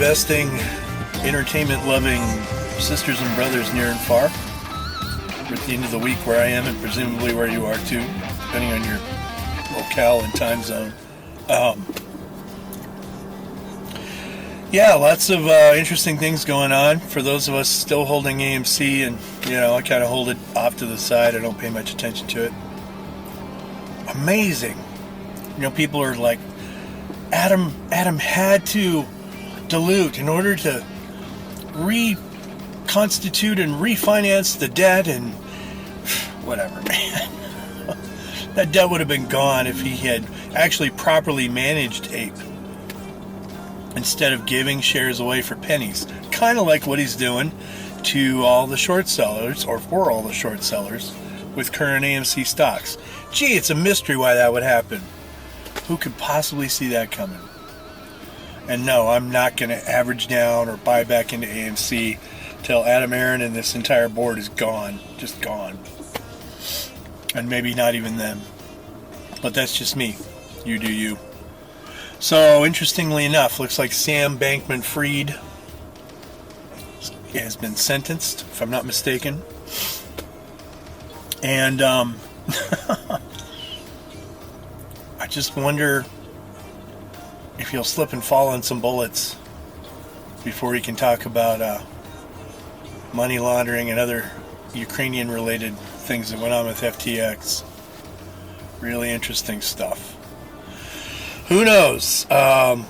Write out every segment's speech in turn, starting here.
investing, entertainment-loving sisters and brothers near and far. We're at the end of the week where I am, and presumably where you are too, depending on your locale and time zone. Yeah, lots of interesting things going on. For those of us still holding AMC, and I kind of hold it off to the side. I don't pay much attention to it. Amazing. People are like, Adam had to dilute in order to reconstitute and refinance the debt, and whatever, man. That debt would have been gone if he had actually properly managed APE instead of giving shares away for pennies. Kind of like what he's doing to all the short sellers, or for all the short sellers, with current AMC stocks. Gee, it's a mystery why that would happen. Who could possibly see that coming? And no, I'm not going to average down or buy back into AMC till Adam Aron and this entire board is gone. Just gone. And maybe not even them. But that's just me. You do you. So, interestingly enough, looks like Sam Bankman-Freid has been sentenced, if I'm not mistaken. And I just wonder if he'll slip and fall on some bullets before he can talk about money laundering and other Ukrainian-related things that went on with FTX. Really interesting stuff. Who knows? I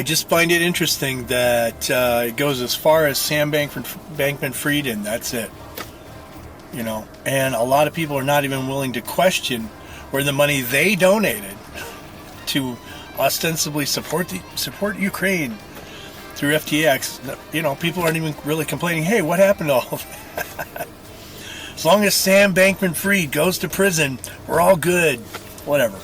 just find it interesting that it goes as far as Sam Bankman-Fried, and that's it. And a lot of people are not even willing to question where the money they donated to ostensibly support Ukraine through FTX. People aren't even really complaining, hey, what happened to all of that? As long as Sam Bankman-Fried goes to prison, we're all good. Whatever.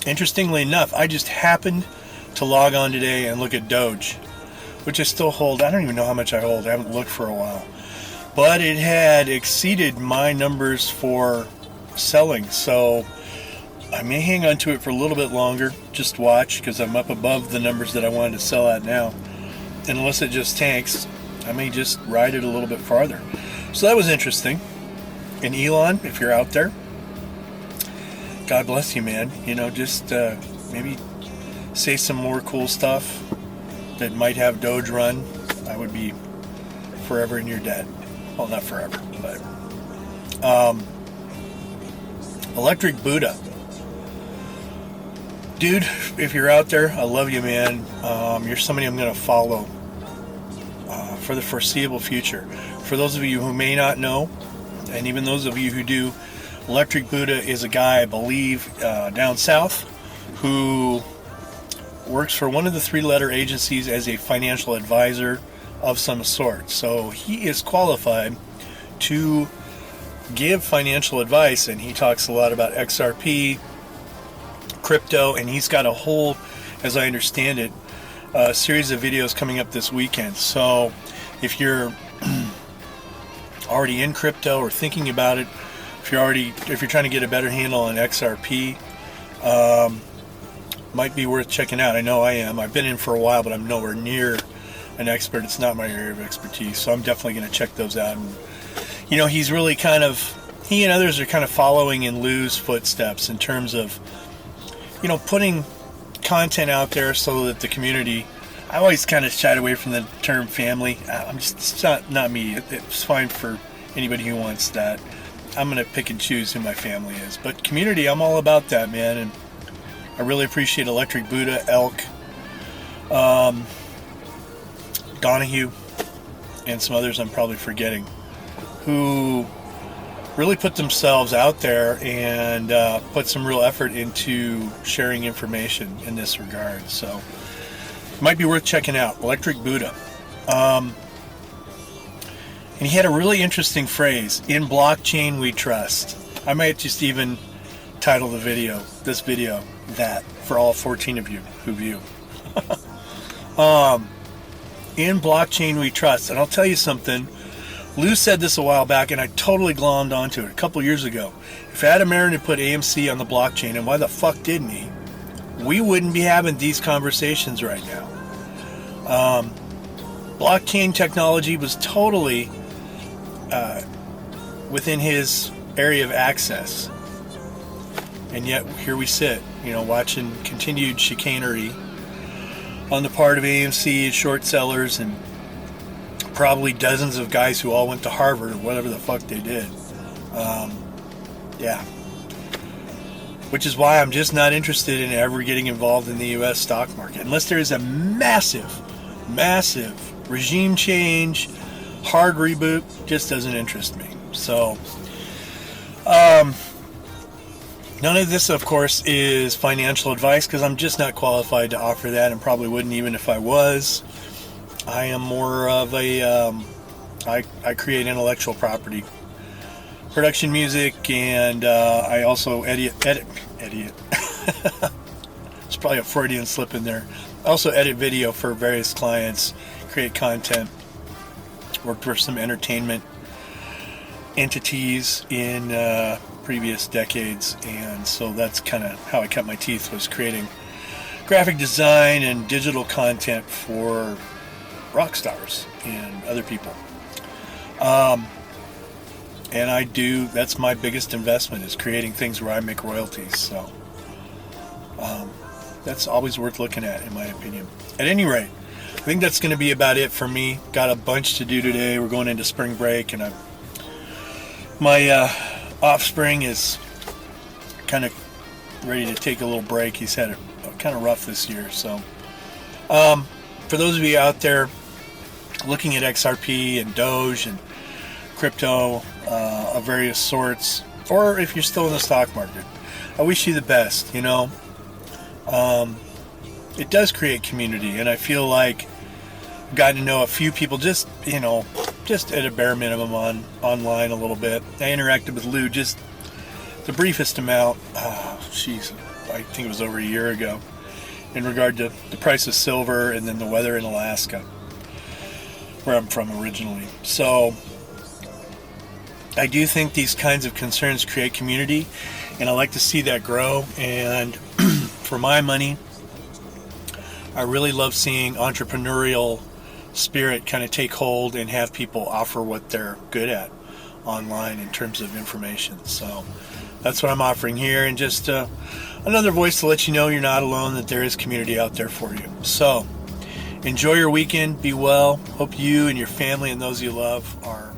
Interestingly enough, I just happened to log on today and look at Doge, which I still hold. I don't even know how much I hold. I haven't looked for a while. But it had exceeded my numbers for selling, so I may hang on to it for a little bit longer. Just watch, because I'm up above the numbers that I wanted to sell at now. And unless it just tanks, I may just ride it a little bit farther. So that was interesting. And Elon, if you're out there, God bless you, man. Just maybe say some more cool stuff that might have Doge run. I would be forever in your debt. Well, not forever, but Electric Buddha. Dude, if you're out there, I love you, man. You're somebody I'm going to follow for the foreseeable future. For those of you who may not know, and even those of you who do, Electric Buddha is a guy, I believe, down south, who works for one of the three-letter agencies as a financial advisor of some sort. So he is qualified to give financial advice, and he talks a lot about XRP, crypto, and he's got a whole, as I understand it, series of videos coming up this weekend. So if you're already in crypto or thinking about it, if you're trying to get a better handle on XRP, might be worth checking out. I know I am. I've been in for a while, but I'm nowhere near an expert. It's not my area of expertise, so I'm definitely going to check those out. And he's really he and others are kind of following in Lou's footsteps in terms of putting content out there so that the community. I always kind of shied away from the term family. It's not me. It's fine for anybody who wants that. I'm going to pick and choose who my family is. But community, I'm all about that, man. And I really appreciate Electric Buddha, Elk, Donahue, and some others I'm probably forgetting, who really put themselves out there and put some real effort into sharing information in this regard. So it might be worth checking out. Electric Buddha. And he had a really interesting phrase, in blockchain we trust. I might just even title this video, that, for all 14 of you who view. In blockchain we trust. And I'll tell you something, Lou said this a while back, and I totally glommed onto it a couple years ago. If Adam Aron had put AMC on the blockchain, and why the fuck didn't he? we wouldn't be having these conversations right now. Blockchain technology was totally within his area of access. And yet here we sit, watching continued chicanery on the part of AMC, short sellers, and probably dozens of guys who all went to Harvard or whatever the fuck they did. Yeah. Which is why I'm just not interested in ever getting involved in the U.S. stock market. Unless there is a massive regime change, hard reboot, just doesn't interest me. So, none of this, of course, is financial advice because I'm just not qualified to offer that and probably wouldn't even if I was. I am more of a, I create intellectual property, production music, and I also edit. It's probably a Freudian slip in there. I also edit video for various clients, create content, worked for some entertainment entities in previous decades, and so that's kind of how I cut my teeth, was creating graphic design and digital content for rock stars and other people. And that's my biggest investment, is creating things where I make royalties. So that's always worth looking at, in my opinion. At any rate, I think that's going to be about it for me. Got a bunch to do today. We're going into spring break, and my offspring is kind of ready to take a little break. He's had it kind of rough this year. So for those of you out there looking at XRP and Doge and crypto of various sorts, or if you're still in the stock market, I wish you the best. It does create community, and I feel like I've gotten to know a few people just at a bare minimum online a little bit. I interacted with Lou just the briefest amount. I think it was over a year ago, in regard to the price of silver and then the weather in Alaska, where I'm from originally. So I do think these kinds of concerns create community, and I like to see that grow. And for my money, I really love seeing entrepreneurial spirit kind of take hold and have people offer what they're good at online in terms of information. So that's what I'm offering here, and just another voice to let you know you're not alone, that there is community out there for you. So enjoy your weekend, be well. Hope you and your family and those you love are